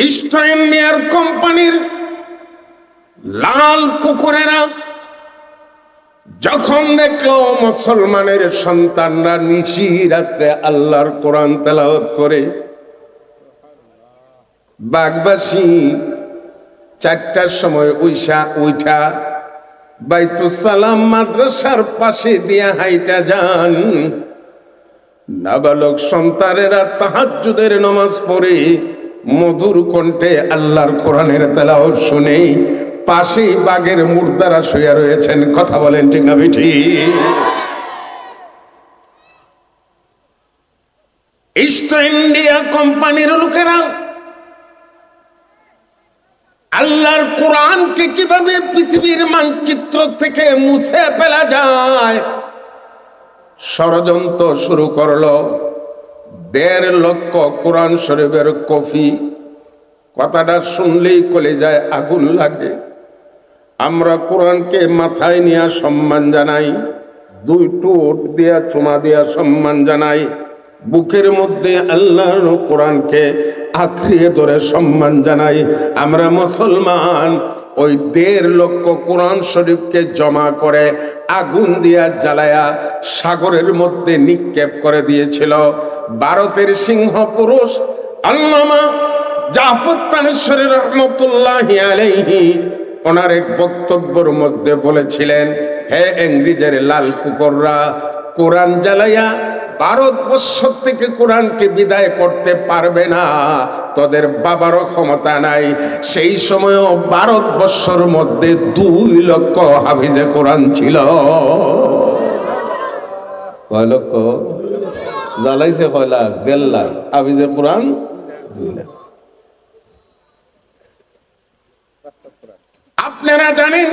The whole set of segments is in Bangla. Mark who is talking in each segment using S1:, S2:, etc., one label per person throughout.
S1: ইস্ট ইন্ডিয়ার কোম্পানির লাল কুকুরেরা যখন দেখলো মুসলমানের সন্তানরা নিশি রাত্রে আল্লাহর কোরআন তেলাওয়াত করে, বাগবাসী 4টার সময় উঠা বাইতুস সালাম মাদ্রাসার পাশে দিয়া হাইটা যান। নাবালক সন্তানেরা তাহাজ্জুদের নামাজ পড়ে মধুর কণ্ঠে আল্লাহর কোরআনের তেলাওয়াত শুনে পাশেই বাঘের মুর্দারা শুয়ে রয়েছেন। কথা বলেন ঠিক না বেঠি? ইস্ট ইন্ডিয়া কোম্পানির লোকেরা আল্লাহর কোরআনকে কিভাবে পৃথিবীর মানচিত্র থেকে মুছে ফেলা যায় ষড়যন্ত্র শুরু করলো। 1.5 লক্ষ কোরআন শরীফের কপি। কথাটা শুনলেই কলিজায় আগুন লাগে। আমরা কোরআনকে মাথায় নিয়ে সম্মান জানাই, 2 ঠোঁট দিয়া চুমা দিয়া সম্মান জানাই, বুকের মধ্যে আল্লাহর কোরআনকে আঁকড়িয়ে ধরে সম্মান জানাই। আমরা মুসলমান ওই 1.5 লক্ষ কোরআন শরীফকে জমা করে আগুন দিয়া জ্বালায়া সাগরের মধ্যে নিক্ষেপ করে দিয়েছিল। ভারতের সিংহ পুরুষ আল্লামা জাফর তানেশ্বরী রহমতুল্লাহি আলাইহি ওনার এক বক্তব্যের মধ্যে বলেছিলেন, হে ইংরেজের লাল কুকুররা, কোরআন জ্বালাইয়া ভারতবর্ষ থেকে কোরআনকে বিদায় করতে পারবে না, তোদের বাবারও ক্ষমতা নাই। সেই সময়ও ভারতবর্ষের মধ্যে 2 লক্ষ হাফিজে কোরআন ছিল। কয় লক্ষ? জ্বালাইছে কয় লাখ? 1.5 লাখ হাফিজে কোরআন। আপনারা জানেন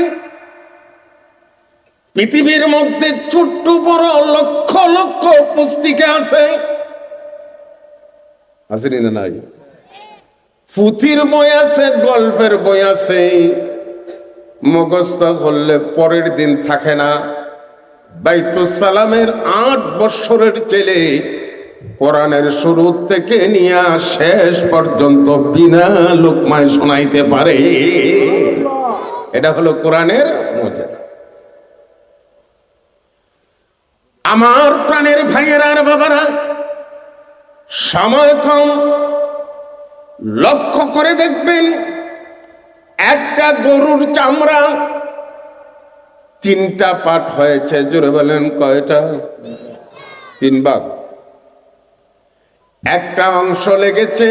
S1: পৃথিবীর মধ্যে ছোট্ট বড় লক্ষ লক্ষ পুস্তিকা আছে না নাই? পুঁথির বই আছে, গল্পের বই আছে, মুখস্থ করলে পরের দিন থাকে না। বাইতুস সালামের 8 বছরের ছেলে কোরআনের শুরু থেকে নিয়ে শেষ পর্যন্ত বিনা লোকমায় শোনাইতে পারে। এটা হলো কোরআনের মজা। আমার প্রাণের ভাইয়েরা আর বাবারা, সময় কম, লক্ষ্য করে দেখবেন একটা গরুর চামড়া 3টা পার্ট হয়েছে। জোরে বলেন কয়টা? 3 ভাগ। একটা অংশ লেগেছে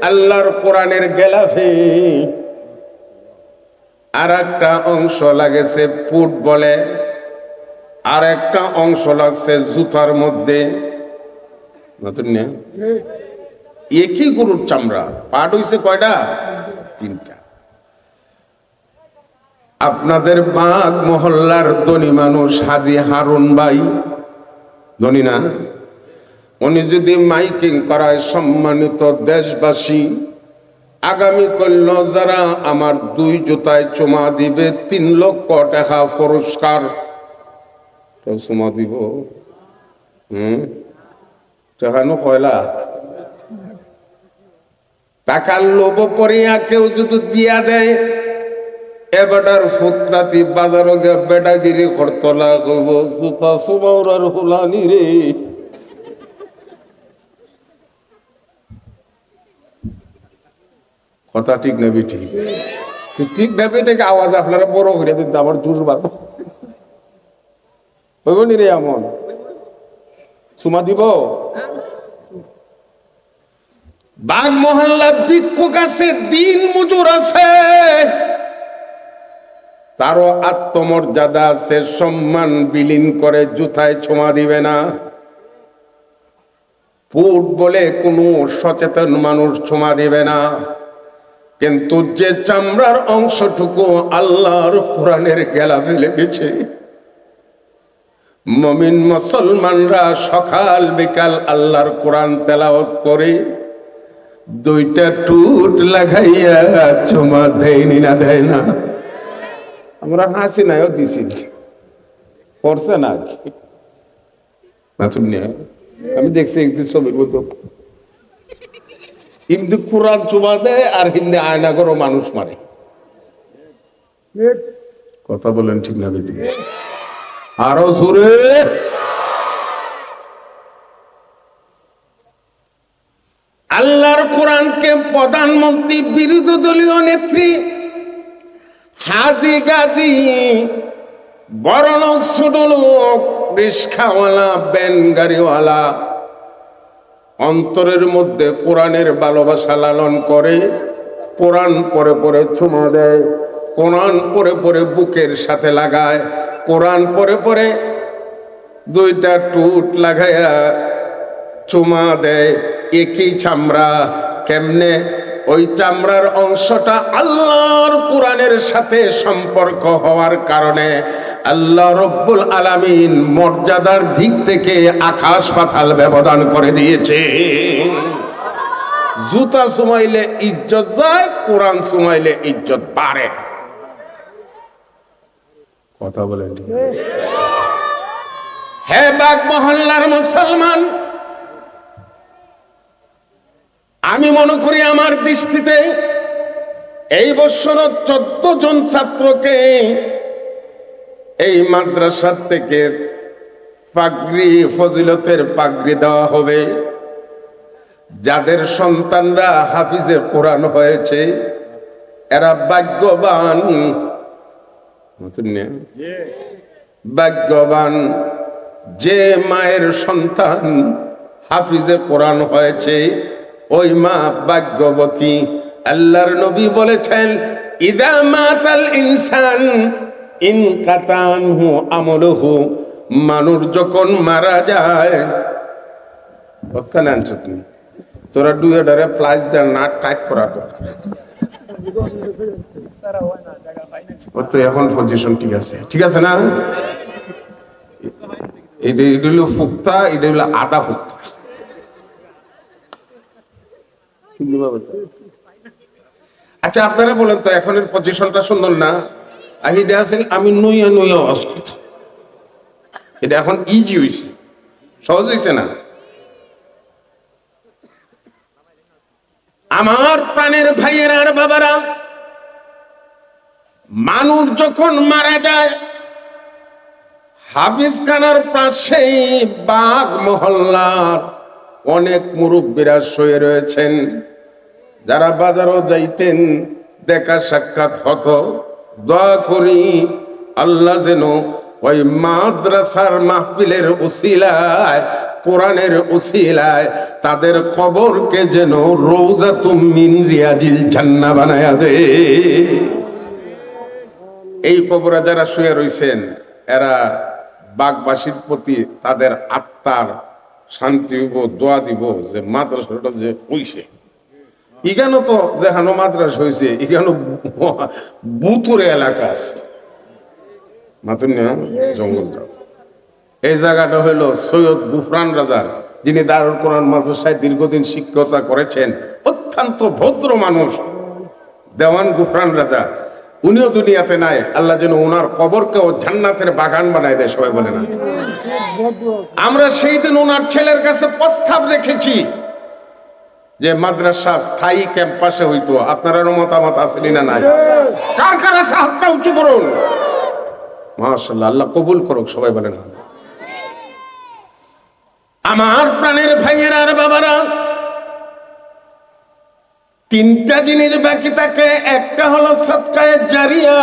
S1: আল্লাহর কোরআনের গেলাফে, আর একটা অংশ লাগেছে পুট বলে, আর একটা অংশ লাগছে জুতার মধ্যে। নতুন না? একই গরুর চামড়া, পাট হইছে কয়টা? 3টা। আপনাদের বাগ মহল্লার ধনী মানুষ হাজি হারুন ভাই, ধনী না? উনি যদি মাইকিং করায়, সম্মানিত দেশবাসী, আগামী কল্য যারা আমার 2 জুতায় চুমা দিবে 3 লক্ষ টাকা পুরস্কার। চুমা দিব টাকানো কয় লাখ? টাকার লোভ পরিয়া কেউ যদি দিয়া দেয়, এবাটার ফুটনাতি বাজার বেটাগিরি খরতলা করব, জুতা সুমাউরার হুলানি রে। কথা ঠিক না বেঠি? ঠিক না বেটাকে আওয়াজ আপনারা বড় করে দিন, আবার জোর বাড়বো হইব নি রে? এমন সুমা দিব? বাগ মহল্লা ভিক্ষুক আছে, দিন মজুর আছে, তারও আত্মমর্যাদা আছে, সম্মান বিলীন করে জুতায় ছোঁয়া দিবে না। পুট বলে কোনো সচেতন মানুষ ছোঁয়া দিবে না। কিন্তু যে চামড়ার অংশটুকু আল্লাহর কোরআনের গেলাফে লেগেছে, মুমিন মুসলমানরা সকাল বিকাল আল্লাহর কোরআন তেলাওয়াত করে 2টা ঠোঁট লাগাইয়া চুমা দেয়নি না? দেয় না? আমরা হাসি নাইও দিছি, করছে না? আমি দেখছি একদিন ছবির মতো হিন্দু কোরআন চুমা দেয় আর হিন্দু আয়না করো মানুষ মারে। কথা বলেন ঠিক না বেটি? আরো জোরে। আল্লাহর কোরআনকে প্রধানমন্ত্রী, বিরোধী দলীয় নেত্রী, হাজি গাজী, বড় লোক ছোট লোক, রিক্সাওয়ালা, ভ্যান গাড়িওয়ালা অন্তরের মধ্যে কোরআনের ভালোবাসা লালন করে, কোরআন পরে পরে চুমা দেয়, কোরআন পরে পরে বুকের সাথে লাগায়, কোরআন পরে পরে দুইটা টুট লাগায়া চুমা দেয়। একই চামড়া, কেমনে? ওই চামড়ার অংশটা আল্লাহর কোরআনের সাথে সম্পর্ক হওয়ার কারণে আল্লাহ রব্বুল আলামিন মর্যাদার দিক থেকে আকাশ পাতাল ব্যবধান করে দিয়েছে। জুতা চুমাইলে ইজ্জত যায়, কোরআন চুমাইলে ইজ্জত বাড়ে। কথা বলেন হে বাগ মহল্লার মুসলমান, আমি মনে করি আমার দৃষ্টিতে এই বছর 14 জন ছাত্রকে এই মাদ্রাসার থেকে পাগড়ি, ফজিলতের পাগড়ি দেওয়া হবে। যাদের সন্তানরা হাফিজে কোরআন হয়েছে এরা ভাগ্যবান, ভাগ্যবান। যে মায়ের সন্তান হাফিজে কোরআন হয়েছে ওই মা ভাগ্যবতী। আল্লাহর নবী বলেছেন, ইদা মাতাল ইনসান ইনকাতা আনহু আমালুহু, মানুষ যখন মারা যায়, ওখানে আনছো তুমি, তোরা ডুয়েডারে প্লাস দেন না টাইপ করা দরকার। ও তো এখন পজিশন ঠিক আছে, ঠিক আছে না? এটা হলো ফুক্তা, এটা হলো আটা ফুক্তা। আচ্ছা আপনারা বলেন তো, এখনের পজিশনটা সুন্দর না? আহিদা আছেন আমি নইয়া নইয়া আওয়াজ করতাম, এটা এখন ইজি হয়েছে, সহজ হয়েছে না? আমার প্রাণের ভাইয়েরা আর বাবারা, মানুষ যখন মারা যায় হাফিজখানার পাশেই বাগ মহল্লার অনেক মুরব্বীরা শুয়ে রয়েছেন। যারা বাজারও যাইতেন দেখা সাক্ষাৎ হতো, দোয়া করি আল্লাহ যেন ওই মাদ্রাসার মাহফিলের উসিলায়, কোরআনের উসিলায় তাদের কবরকে যেন রওজাতুম মিন রিয়াজিল জান্নাহ বানায়া দে। এই কবরে যারা শুয়ে রয়েছেন এরা বাগবাসীর প্রতি তাদের আত্মার শান্তি হইব, দোয়া দিব যে মাদ্রাসাটা যে হইছে। এখানে তো যেখানে মাদ্রাসা হয়েছে এখানে বুতুরে এলাকা আছে, মাতুন জঙ্গল। এই জায়গাটা হইলো সৈয়দ গুফরান রাজার, যিনি দারুল কোরআন মাদ্রাসায় দীর্ঘদিন শিক্ষকতা করেছেন, অত্যন্ত ভদ্র মানুষ দেওয়ান গুফরান রাজা। উনিও দুনিয়াতে নাই, আল্লাহ যেন ওনার কবরকেও জান্নাতের বাগান বানায় দেয়। সবাই বলে না? আমরা সেই দিন ওনার ছেলের কাছে প্রস্তাব রেখেছি যে মাদ্রাসা স্থায়ী ক্যাম্পাসে হইতো। আপনার মতামত আছে না? নাই? কার কার আছে হাতটা উঁচু করুন। মাশাআল্লাহ, আল্লাহ কবুল করুক। সবাই বলে না? আমার প্রাণের ভাইয়েরা আর বাবারা, তিনটা জিনিস বাকি থাকে। একটা হলো সদকায়ে জারিয়া।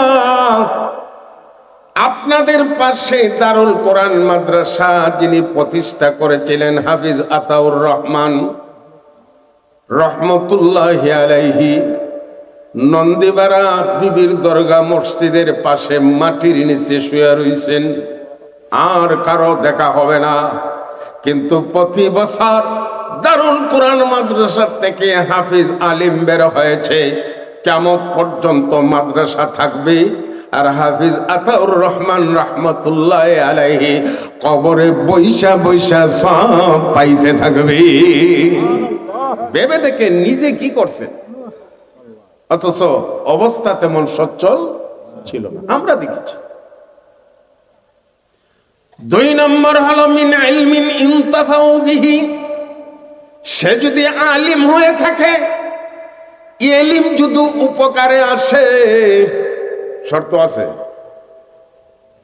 S1: আপনাদের পাশে দারুল কোরআন মাদ্রাসা যিনি প্রতিষ্ঠা করেছিলেন হাফিজ আতাউর রহমান রহমতুল্লাহি আলাইহি, নন্দীবাড়া বিবির দরগা মসজিদের পাশে মাটির নিচে শুয়ে রইছেন, আর কারো দেখা হবে না। কিন্তু প্রতি বছর দারুল কোরআন মাদ্রাসা থেকে হাফিজ আলিম বের হয়েছে। কিয়ামত পর্যন্ত মাদ্রাসা থাকবে। আর হাফিজ আতাউর রহমান রহমতুল্লাহি আলাইহি কবরে বৈশা বৈশা সব পাইতে থাকবে। ভেবে দেখে নিজে কি করছেন, অথচ অবস্থা তেমন সচ্ছল ছিল না, আমরা দেখেছি। 2 নম্বর হলো মিন ইলমিন ইনতাফাউ বিহি, সে যদি আলিম হয়ে থাকে, এলিম যদি উপকারে আসে, শর্ত আছে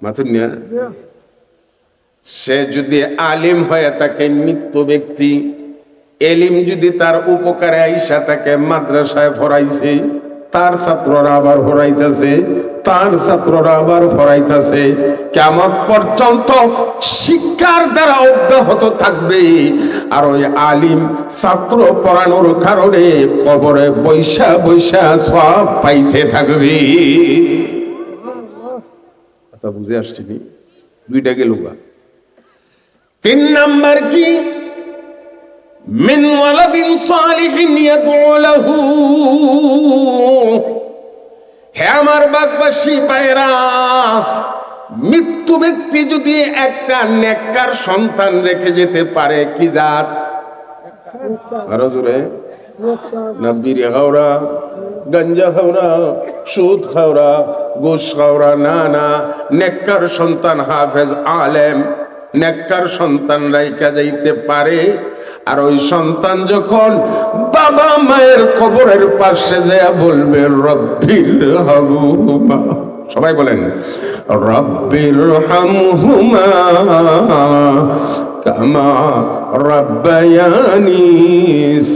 S1: মাথুর নিয়া, সে যদি আলিম হয়ে থাকে মৃত্যু ব্যক্তি, এলিম যদি তার উপকারে আইসা থাকে, মাদ্রাসায় পড়াইছে, তার ছাত্ররা আবার পড়াইতেছে, তার ছাত্ররা আবার পড়াইতেছে, কিয়ামত পর্যন্ত শিক্ষার দ্বারা অব্যাহত থাকবে। আর ওই আলিম ছাত্র পড়ানোর কারণে কবরে বৈশা বৈশা সওয়াব পাইতে থাকবে। কথা বুঝে আসছি? দুইটা গেল। 3 নাম্বার কি? মিন ওয়ালাদিন সালিহিন ইয়াদউ লাহু। হে আমার বাগবাসী ভাইরা, মৃত্যু ব্যক্তি যদি একটা নেককার সন্তান রেখে যেতে পারে, কি জাত? আরো জোরে না? বিড়ি খাওরা, গাঞ্জা খাওরা, সুদ খাওরা, ঘুষ খাওরা? না না, নেককার সন্তান, হাফেজ আলেম নেককার সন্তান রাইখা যাইতে পারে। আর ওই সন্তান যখন বাবা মায়ের কবরের পাশে যায় বলবে রব্বির হামহুমা, সবাই বলেন রব্বির হামহুমা কামা রাব্বায়ানি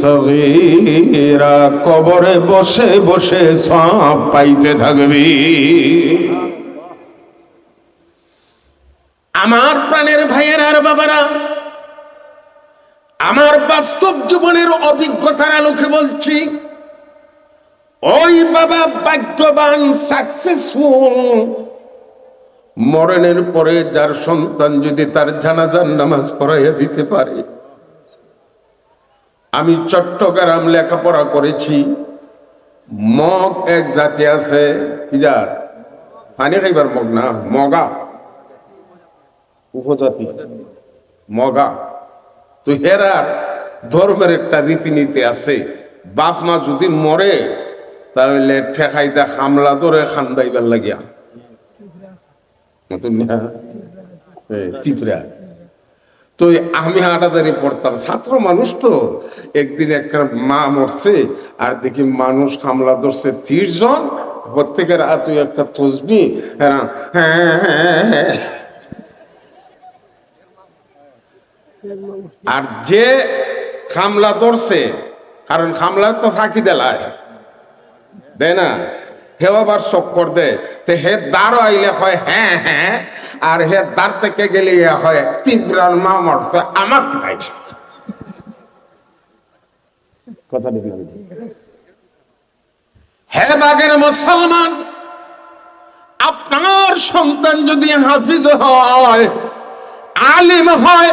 S1: সগীরা, কবরে বসে বসে সওয়াব পাইতে থাকবি। আমার প্রাণের ভাইয়েরা আর বাবারা, আমার বাস্তব জীবনের অভিজ্ঞতার আলোকে বলছি, ওই বাবা ভাগ্যবান, সাকসেসফুল, মরণের পরে যার সন্তান যদি তার জানাজার নামাজ পড়াইয়া দিতে পারে। আমি চট্টগ্রাম লেখাপড়া করেছি, মগ এক জাতি আছে, কি জাত? পানি খাইবার মগ না, মগা উপজাতি, মগা। তো হেরার ধর্মের একটা রীতিনীতি আছে, বাপ মা যদি মরে তাহলে ঠেকাইতে হামলা ধরে খান্দাইবার লাগিয়া ত্রিপুরা। তো আমি হাটাদারি পড়তাম, ছাত্র মানুষ তো। একদিন একটা মা মরছে, আর দেখি মানুষ হামলা ধরছে 30 জন, প্রত্যেকের হাতে একটা তসবি। আর যে খামলা ধরছে, কারণ খামলা তো ফাঁকি দেলায় দেয় না, হেও আবার চক্কর দেয়, তো হে দাঁড়ো আইলে হয় হ্যাঁ হ্যাঁ, আর হে দাঁড় থেকে গেলে হয় তীব্রার মা মরছে, আমার কি পাইছে কথা দেখি। হে বাগের মুসলমান, আপনার সন্তান যদি হাফিজ হয়, আলিম হয়,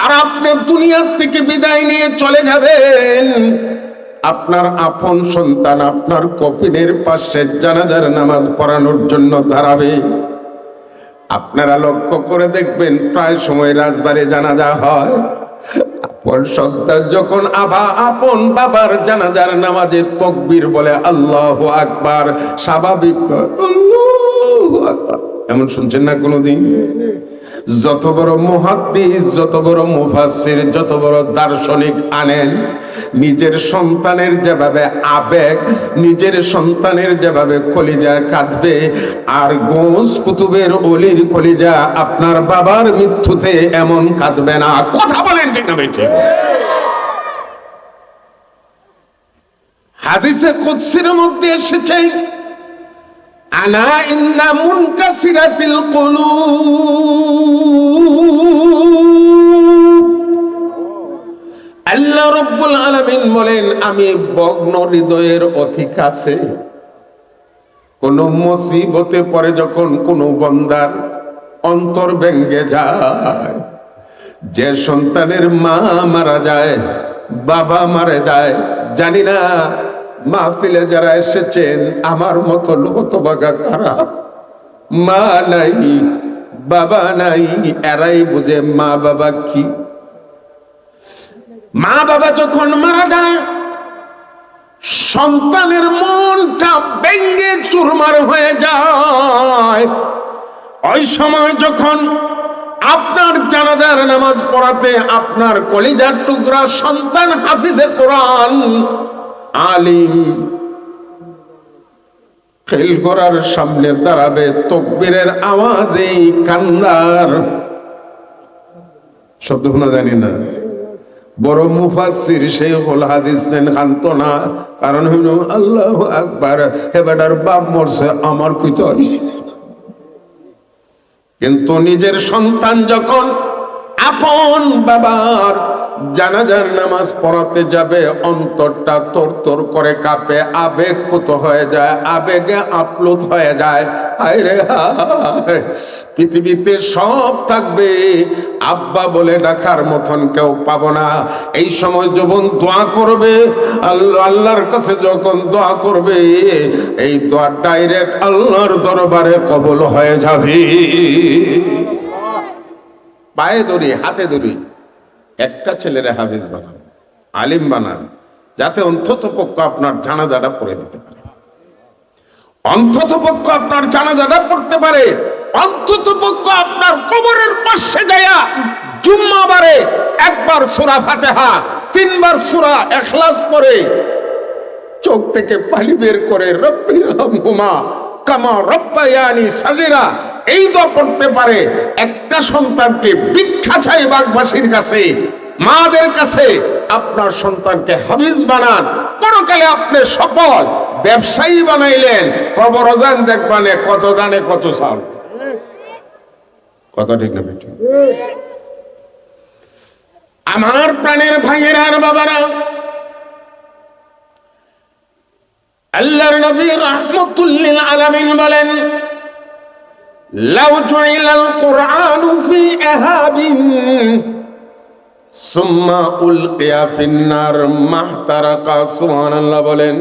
S1: আর আপনি দুনিয়ার থেকে বিদায় নিয়ে চলে যাবেন, আপনার আপন সন্তান আপনার কফিনের পাশে জানাজার নামাজ পড়ানোর জন্য দাঁড়াবে। আপনারা লক্ষ্য করে দেখবেন, প্রায় সময় রাজবাড়ি জানাজা হয়, আপন সন্তান যখন আপন বাবার জানাজার নামাজে তাকবীর বলে আল্লাহু আকবার, স্বাভাবিক আল্লাহু আকবার, এমন শুনছেন না কোনোদিন? যত বড় মুহাদ্দিস, যত বড় মুফাসসির, যত বড় দার্শনিক আনেন, নিজের সন্তানের যেভাবে আবেগ, নিজের সন্তানের যেভাবে কলিজা কাঁদবে, আর গোস কুতুবের ওলির কলিজা আপনার বাবার মৃত্যুতে এমন কাঁদবে না। কথা বলেন ঠিক না বেঠিক? হাদিসে কুদসির মধ্যে এসেছে, আনা ইন্না মুনকাসিরাতিল কুলুব, আল্লাহ রাব্বুল আলামিন বলেন, আমি ভগ্ন হৃদয়ের অতি কাছে। কোন মুসিবতে পড়ে যখন কোন বান্দার অন্তর ভেঙে যায়, যে সন্তানের মা মারা যায়, বাবা মারা যায়, জানি না মাহফিলে যারা এসেছেন আমার মতো লোকতবাগা খারাপ, মা নাই বাবা নাই, এরাই বুঝে মা বাবা কি। মা বাবা যখন মারা যায়, সন্তানের মনটা ভেঙে চুরমার হয়ে যায়। ওই সময় যখন আপনার জানাজার নামাজ পড়াতে আপনার কলিজার টুকরা সন্তান হাফিজে কোরআন আলিম খেল করার সামনে দাঁড়াবে, তাকবীরের আওয়াজে কান্নার শব্দ শোনা জানি না, বড় মুফাসসির শাইখুল হাদিস নেন খান্ত না, কারণ হলো আল্লাহু আকবার, হে বেটার বাপ মরছে আমার কইতে। কিন্তু নিজের সন্তান যখন আপন বাবার জানাজার নামাজ পড়াতে যাবে, অন্তরটা তোর করে কাঁপে, আবেগপুত হয়ে যায়, আবেগে আপ্লুত হয়ে যায়। হায় রে হায়, পৃথিবীতে সব থাকবে, আব্বা বলে ডাকার মতন কেউ পাবো না। এই সময় যখন দোয়া করবে, আল্লাহর কাছে যখন দোয়া করবে, এই দোয়া ডাইরেক্ট আল্লাহর দরবারে কবুল হয়ে যাবে। পায়ে ধরি, হাতে ধরি, একটা ছেলেরে হাফিজ বানান, আলিম বানান, যাতে অন্তত পক্ষ আপনার জানাজাটা পড়ে দিতে পারে, অন্তত পক্ষ আপনার জানাজাটা পড়তে পারে, অন্তত পক্ষ আপনার কবরের পাশে যায়া জুম্মাবারে একবার সূরা ফাতিহা, 3 বার সূরা ইখলাস পড়ে চোখ থেকে পানি বের করে রব্বিরহামহুমা কামা রব্বায়ানি সাগীরা এই দোয়া পড়তে পারে। একটা সন্তানকে ভিক্ষা চাই বাগবাসীর কাছে, মাদের কাছে, আপনার সন্তানকে হাফিজ বানান, পরকালে আপনি সফল ব্যবসায়ী বানাইলেন, কবর যান দেখবানে কত দানে কত চাল, কথা ঠিক না বেটি? আমার প্রাণের ভাইয়েরা আর বাবারা, আল্লাহর নবী রাহমাতুল লিল আলামিন বলেন, লাউ জুইলাল কুরআনু ফি আহাবিন সুম্মা উলকিয়া ফিন্নার মাহতারাকা। সুবহানাল্লাহ বলেন।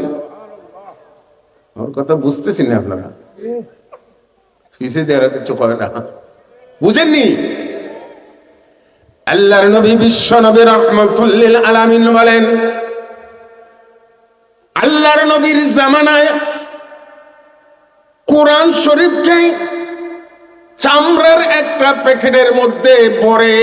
S1: আমার কথা বুঝতেছেন না আপনারা? ফিসে দেওয়ার কিছু কয় না, বুঝেননি? আল্লাহর নবী বিশ্ব নবী রাহমাতুল লিল আলামিন বলেন, আল্লাহর নবীর জামানায় কোরআন শরীফকে চামড়ার একটা প্যাকেটের মধ্যে পরে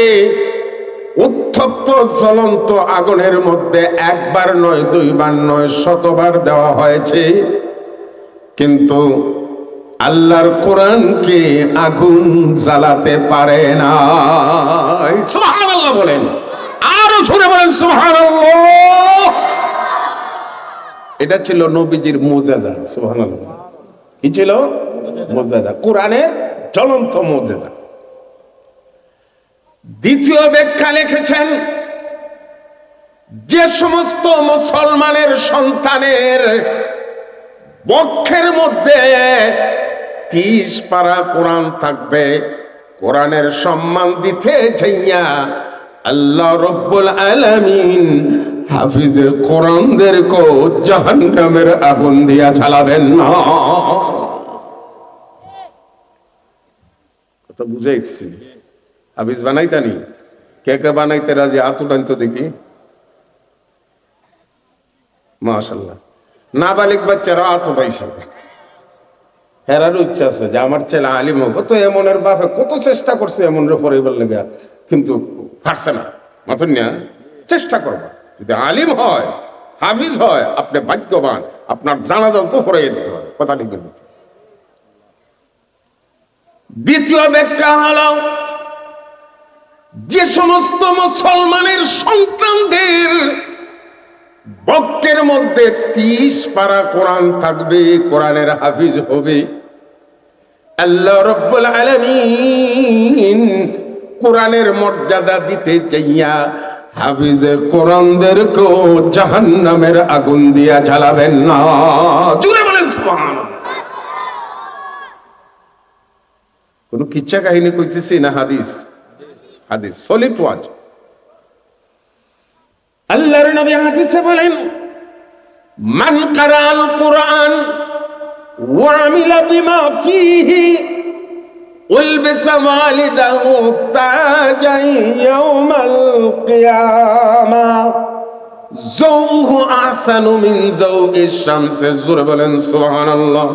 S1: উত্তপ্ত জ্বলন্ত আগুনের মধ্যে একবার নয়, 2 বার নয়, 100 বার দেওয়া হয়েছে, কিন্তু আল্লাহর কোরআনকে আগুন জ্বালাতে পারে না। সুবহানাল্লাহ বলেন, আরো জোরে বলেন সুবহানাল্লাহ। এটা ছিল নবীজির মুজিজা। সুবহানাল্লাহ। কি ছিল? মুজিজা, কোরআনের জ্বলন্ত মুজিজা। দ্বিতীয় ব্যাখ্যা লিখেছেন, যে সমস্ত মুসলমানের সন্তানের বক্ষের মধ্যে 30 পারা কোরআন থাকবে, কোরআনের সম্মান দিতে চাইয়া আল্লাহ রব্বুল আলামিন হাফিজে কোরআনদেরকে জাহান্নামের আগুন দিয়া জ্বালাবেন না। কথা বুঝাইছি? হাফিজ বানাইতানি কে কে বানাইতে রাজি? হাত উঠান তো দেখি। মাশাআল্লাহ। নাবালিক বাচ্চারা হাত উঠাইছে, হেরার ইচ্ছা আছে যে আমার ছেলে আলিম হোক। তো এমনের বাপে কত চেষ্টা করছে এমনের পরিবার লেগে, কিন্তু পারছে না। মাথুন না, চেষ্টা করবা, যদি আলিম হয়, হাফিজ হয়, আপনি ভাগ্যবান, আপনার জানাজা তো পড়ে যেতে পারে। কথা ঠিক না? দ্বিতীয় ব্যাখ্যা হলো, যে সমস্ত মুসলমানের সন্তানদের বক্ষের মধ্যে 30 পারা কোরআন থাকবে, কোরআনের হাফিজ হবে, আল্লাহ রাব্বুল আলামিন কোরআনের মর্যাদা দিতে চাইয়া হাফিজে কোরআনদেরকে জাহান্নামের আগুন দিয়া জ্বালাবেন না। জোরে বলেন সুবহানাল্লাহ। কোন কিচ্ছা কাহিনী কইতেছি না, হাদিস, হাদিস সলিড ওয়াজ। আল্লাহর নবী হাদিসে বলেন, মান কারাল কুরআন ওয়া আমিলা বিমা ফীহি উলবিসা ওয়ালিদাহু তাজান ইয়াউমাল কিয়ামা যাওহু আহসানু মিন যাওইশ শামস। জোরে বলেন সুবহানাল্লাহ।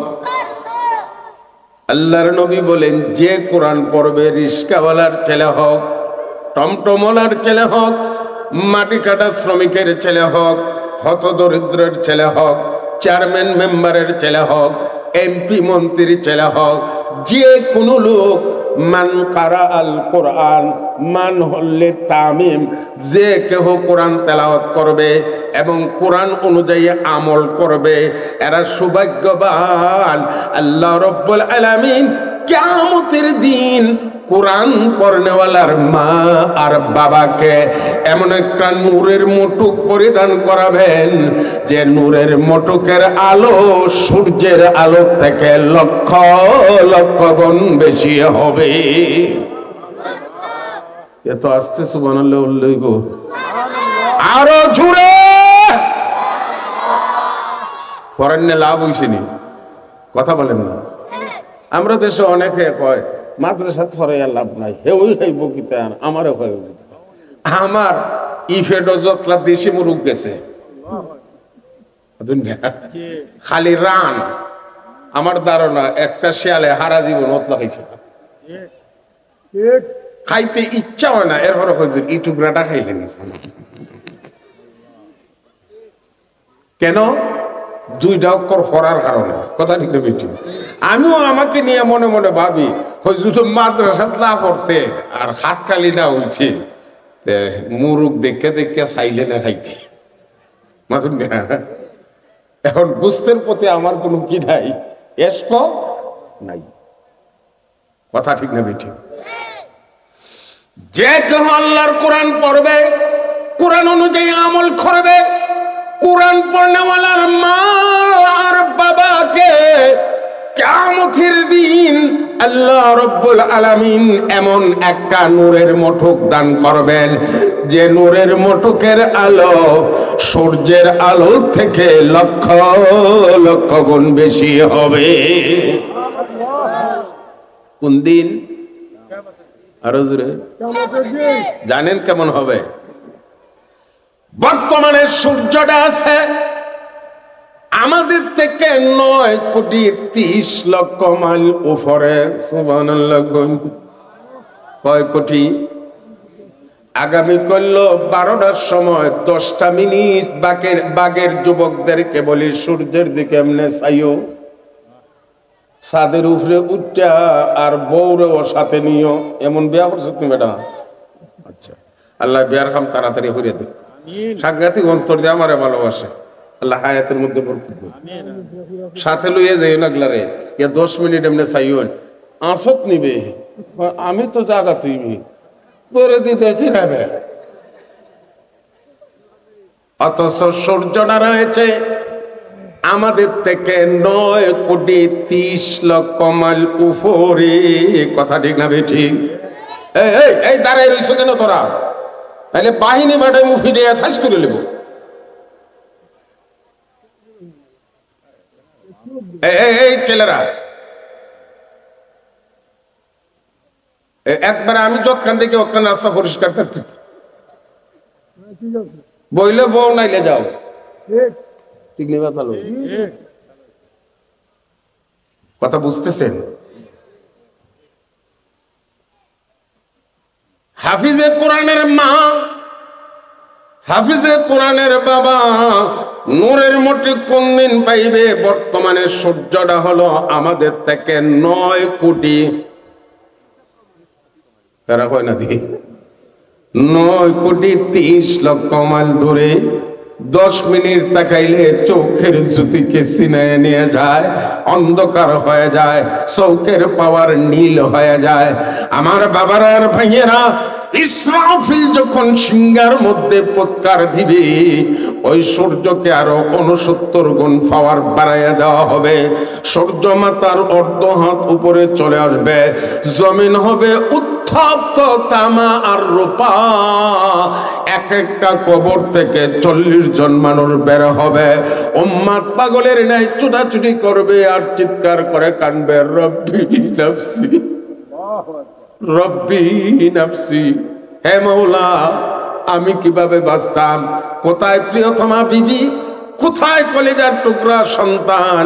S1: আল্লাহর নবী বলেন, যে কোরআন পড়বে, রিস্কাওয়ালার ছেলে হোক, টমটমলার ছেলে হোক, মাটি কাটা শ্রমিকের ছেলে হোক, হতদরিদ্রের ছেলে হোক, চেয়ারম্যান মেম্বারের ছেলে হোক, এমপি মন্ত্রীর ছেলে হোক, যে কোনো লোক, মান কারা আল কোরআন, মান হল্লে তামিম, যে কেহ কোরআন তেলাওয়াত করবে এবং কোরআন অনুযায়ী আমল করবে, এরা সৌভাগ্যবান। আল্লাহ রব্বুল আলামিন কিয়ামতের দিন কোরআন পড়নেওয়ালার মা আর বাবাকে এমন একটা নূরের মুটুক পরিধান করাবেন, যে নূরের মুটুকের আলো সূর্যের আলো থেকে লক্ষ লক্ষ গুণ বেশি হবে। এত আস্তে সুবহানাল্লাহ বললেই গো, আরো জোরে পড়েন না, লাভ হইছে নি? কথা বলেন না। আমরা দেশে অনেকে কয় মাদ্রাসা পড়ে আর লাভ নাই, হেউই খাইব কিতা, আমারও হয়। আমার ইফেডো যতলা দেশি মুরুখ গেছে, খালি রান। আমার ধারণা একটা শিয়ালে হারা জীবন অতলা খাইছে, খাইতে ইচ্ছা হয় না, এরপরে হয়েছে এই টুকরাটা খাইলেন কেন? দুইটা অক্ষর পড়ার কারণে। কথা ঠিক না বেটি? আমিও আমাকে নিয়ে মনে মনে ভাবি, যদি মাদ্রাসাত না পড়তে আর হাত খালি না হইছে, মুরুখ দেখে দেখে চাইলে না খাইতে। মাথুন এখন বুঝতের প্রতি আমার কোনো কি নাই, এসক নাই। কথা ঠিক না বেটি? যে কেউ আল্লাহর কোরআন পড়বে, কোরআন অনুযায়ী আমল করবে, কোরআন পড়নেওয়ালার মা আর বাবাকে কিয়ামতের দিন আল্লাহ রব্বুল আলামিন এমন একটা নূরের মুটুক দান করবেন, যে নূরের মুটুকের আলো সূর্যের আলো থেকে লক্ষ লক্ষ গুণ বেশি হবে। কোন দিন? আরো জোরে জানেন কেমন হবে? বর্তমানে সূর্যটা আছে আমাদের থেকে 9,30,00,000 মাইল উপরে। সুবহানাল্লাহ। কয় কোটি? আগামী করল 12টার সময় 10টা মিনিট বাগের যুবকদেরকে বলি, সূর্যের দিকে এমনি চাইও, ছাদের উপরে উঠা আর বউরেও সাথে নিও। এমন বিয়া করছো তুমি বেটা? আচ্ছা, আল্লাহ বিয়ার কাম তাড়াতাড়ি করে দেয়। সাংঘাতিক অন্তর দিয়ে আমারে ভালোবাসে, আল্লাহ হায়াতের মধ্যে বরকত দেয়। সাথে লইয়ে যাই লাগলারে, 10 মিনিট এমনি চাইও, আসত নিবে। আমি তো জাগা তুই করে দিতে কি নেবে। অথচ সূর্যটা রয়েছে আমাদের থেকে 9,30,00,000 মাইল উপরে। কথা ঠিক না বেঠি? এই দাঁড়াই রইছ কেন তোরা? তাহলে বাহিনী বাটাই মুফি দিয়ে সাইজ করে নেব। এই ছেলেরা, একবার আমি যতখান থেকে ওতখান রাস্তা পরিষ্কার থাকতে বইলে বউ নাইলে যাও। ঠিক নেই? ভালো কথা বুঝতেছেন? হাফিজে কোরআনের মা, হাফিজে কোরআনের বাবা নূরের মুটুক কোন দিন পাইবে? বর্তমানে সূর্যটা হলো আমাদের থেকে 9,30,00,000 মাইল দূরে। 10 মিনিট তাকাইলে চোখের জ্যোতিকে সিনায় নিয়ে যায়, অন্ধকার হয়ে যায়, চোখের পাওয়ার নীল হয়ে যায়। আমার বাবারা আর ভাইয়েরা, ইসরাফিল যখন সিংহার মধ্যে পৎকার দিবে, ওই সূর্যকে আরো 69 গুণ পাওয়ার বাড়াইয়া দেওয়া হবে। সূর্য মাতার অর্ধ হাত উপরে চলে আসবে, জমিন হবে উত্তপ্ত তামা আর রূপা। এক একটা কবর থেকে 40 জন মানুষ বের হবে। উম্মাত পাগলের ন্যায় ছুটাছুটি করবে আর চিৎকার করে কানবে, রব্বি নাফসি, রব্বি নাফসি। হে মাওলা, আমি কিভাবে বাঁচতাম? কোথায় প্রিয়তমা বিবি? কোথায় কলিজার টুকরা সন্তান?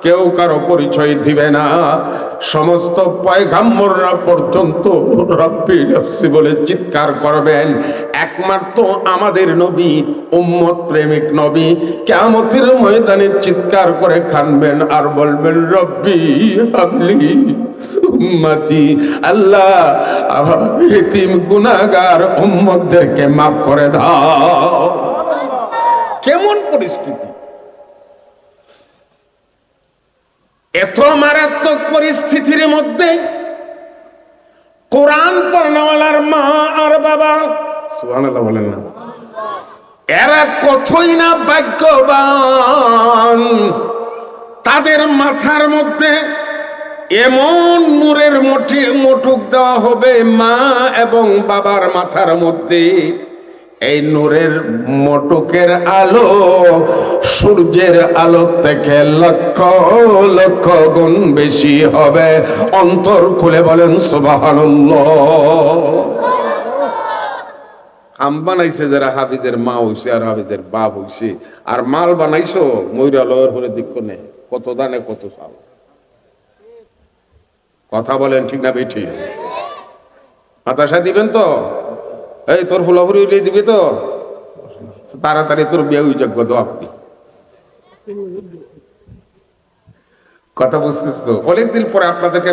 S1: কেউ কারো পরিচয় দিবে না। সমস্ত পয়গাম্বররা পর্যন্ত রব্বি নফসি বলে চিৎকার করবেন। একমাত্র আমাদের নবী উম্মত প্রেমিক নবী কিয়ামতের ময়দানে চিৎকার করে কাঁদবেন আর বলবেন রব্বি হাবলি উম্মতি, আল্লাহ আমার এতিম গুনাহগার উম্মতদেরকে মাফ করে দাও। কেমন পরিস্থিতি! এত মারাত্মক পরিস্থিতির মধ্যে কোরআন পড়নেওয়ালার মা আর বাবা, সুবহানাল্লাহ বলেন না, এরা কতই না ভাগ্যবান। তাদের মাথার মধ্যে এমন নূরের মুঠুক দেওয়া হবে মা এবং বাবার মাথার মধ্যে। এই নূরের মোটকের আলো সূর্যের আলো থেকে লক্ষ লক্ষ গুণ বেশি হবে। অন্তর খুলে বলেন সুবহানাল্লাহ। আম বানাইছে যারা হাফিজের মা হইছে আর হাফিজের বাপ হইছে, আর মাল বানাইছো ময়রা লয়ের হলে দিক্ষ নেই, কত দানে কত চাল। কথা বলেন ঠিক না বেঠি? বাতাসা দিবেন তো? এই তোর ফুলাফুরি দিবি তো? তাড়াতাড়ি তোর বিয়ে যোগ্য দো আপনি। কথা বুঝতেছ তো? অনেকদিন পরে আপনাদেরকে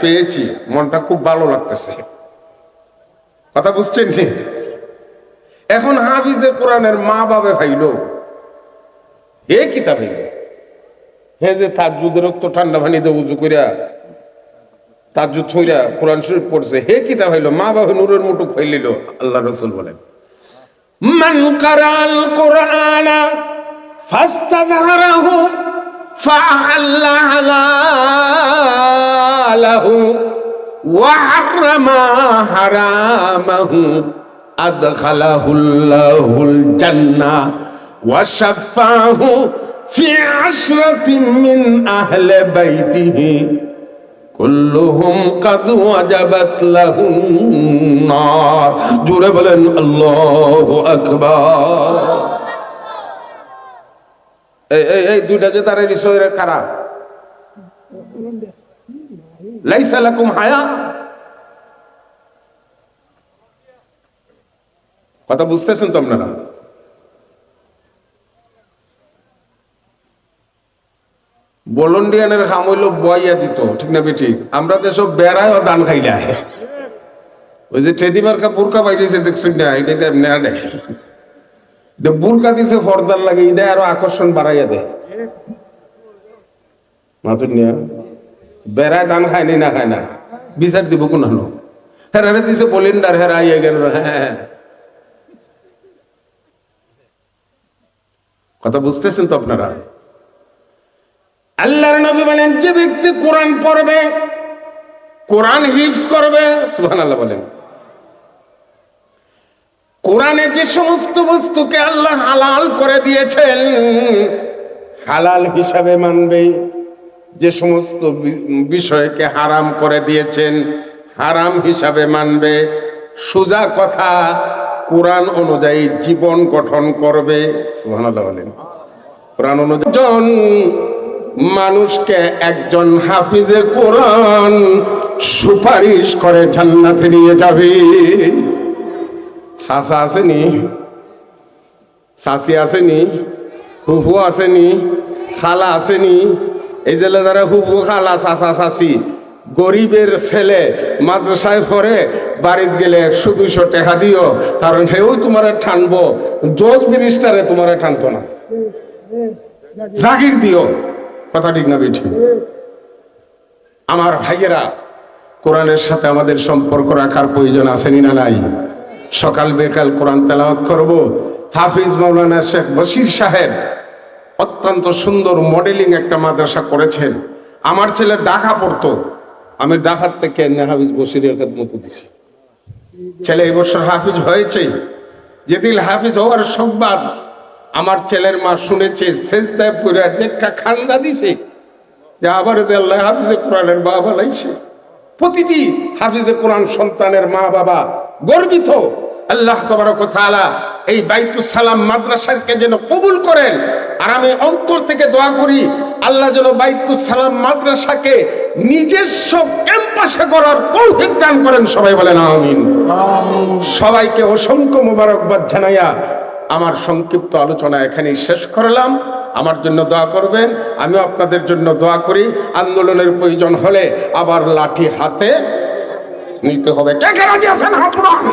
S1: পেয়েছি, মনটা খুব ভালো লাগতেছে। কথা বুঝছেন ঠিক? এখন হাফিজে কোরআনের মা বাবা ভাইলো হে কিতাব হে যে তাজ্জুদের রক্ত ঠান্ডা পানিতে উজু করিয়া তাজ্জুদ হইয়া কোরআন শরীফ পড়ছে, হে কিতাব হইলো মা বাবা নূরের মুঠো খাইলিল। আল্লাহ রাসূল বলেন মান কারাল কুরআনা ফাস্তাযহারাহু ফাআল্লা হালালাহু ওয়া হারামা হারামাহু আদখালাহুল্লাহুল জান্নাহ ওয়া শাফাহু ফি আশরাতিন মিন আহলি বাইতিহি কুল্লুহুম কাদ ওয়াজাবাত লাহুন নার। জোরে বলেন আল্লাহু আকবার। এই দুইটা যে তার বিষয়ের কারা লাইসা লাকুম হায়া। কথা বুঝতেছেন তো আপনারা? ভলান্টিয়ারের কাম হইলো বইয়া দিত, ঠিক না বেঠিক? আমরা তো সব বেড়ায় ও দান খাইলা। ওই যে টেডি মার্কা বুরকা বাইরেছে দেখছেন না, এটা এমনি আর দেখে বুরকা দিছে ফর্দার লাগে, এটা আরো আকর্ষণ বাড়াইয়া দেয়। মাতুর নিয়া বেড়ায় দান খায়নি না খায় না, বিচার দিব কোন হলো হেরা দিছে বলিন্ডার হেরা আইয়া গেল। হ্যাঁ কথা বুঝতেছেন তো আপনারা? আল্লাহর নবী বলেন যে ব্যক্তি কোরআন পড়বে, কোরআন হিফজ করবে, সুবহানাল্লাহ বলেন, কোরআনে যে সমস্ত বস্তুকে আল্লাহ হালাল করে দিয়েছেন হালাল হিসাবে মানবে, যে সমস্ত বিষয়কে হারাম করে দিয়েছেন হারাম হিসাবে মানবে। সোজা কথা, কোরআন অনুযায়ী জীবন গঠন করবে, সুবহানাল্লাহ বলেন। কোরআন অনুযায়ী মানুষকে একজন হাফিজে কোরআন সুপারিশ করে জান্নাতে নিয়ে যাবে। চাচা আসেনি, চাচি আসেনি, হুফু আসেনি, খালা আসেনি। এই যে যারা হুফু খালা চাচা চাচি গরিবের ছেলে মাদ্রাসায় পড়ে বাড়িতে গেলে 100-200 টাকা দিও, কারণ হেও তোমারে টানবো, জজ মিনিস্টারে তোমারে টানতো না, জাগির দিও। কথা ঠিক না বেঠি? আমার ভাইয়েরা, কোরআনের সাথে আমাদের সম্পর্ক রাখার প্রয়োজন আছেনি না নাই? সকাল বেকাল কোরআন তেলাওয়াত করব। হাফিজ মাওলানা শেখ বশির সাহেব অত্যন্ত সুন্দর মডেলিং একটা মাদ্রাসা করেছেন। আমার ছেলে ঢাকা পড়তো, আমি ঢাকার থেকে হাফিজ বশিরের খেদমত দিছি। ছেলে এবছর হাফিজ হয়েছে। যেদিন হাফিজ হওয়ার সংবাদ আমার ছেলের মা শুনেছে, সেজদায় পড়ে একটা খান্দা দিছে যে আবার যে আল্লাহ হাফিজে কোরআনের বাবা লাইছে। প্রতিটি হাফিজে কোরআন সন্তানের মা বাবা গর্বিত। আল্লাহ তাবারক ওয়া তাআলা এই বাইতুস সালাম মাদ্রাসাকে যেন কবুল করেন। আর আমি অন্তর থেকে দোয়া করি আল্লাহ যেন বাইতুস সালাম মাদ্রাসাকে নিজস্ব ক্যাম্পাসে করার তৌফিক দান করেন। সবাই বলেন আমিন। সবাইকে অসংখ্য মোবারকবাদ জানাইয়া আমার সংক্ষিপ্ত আলোচনা এখানেই শেষ করলাম। আমার জন্য দোয়া করবেন, আমিও আপনাদের জন্য দোয়া করি। আন্দোলনের প্রয়োজন হলে আবার লাঠি হাতে নিতে হবে। কে কে রাজি আছেন হাত উঠান।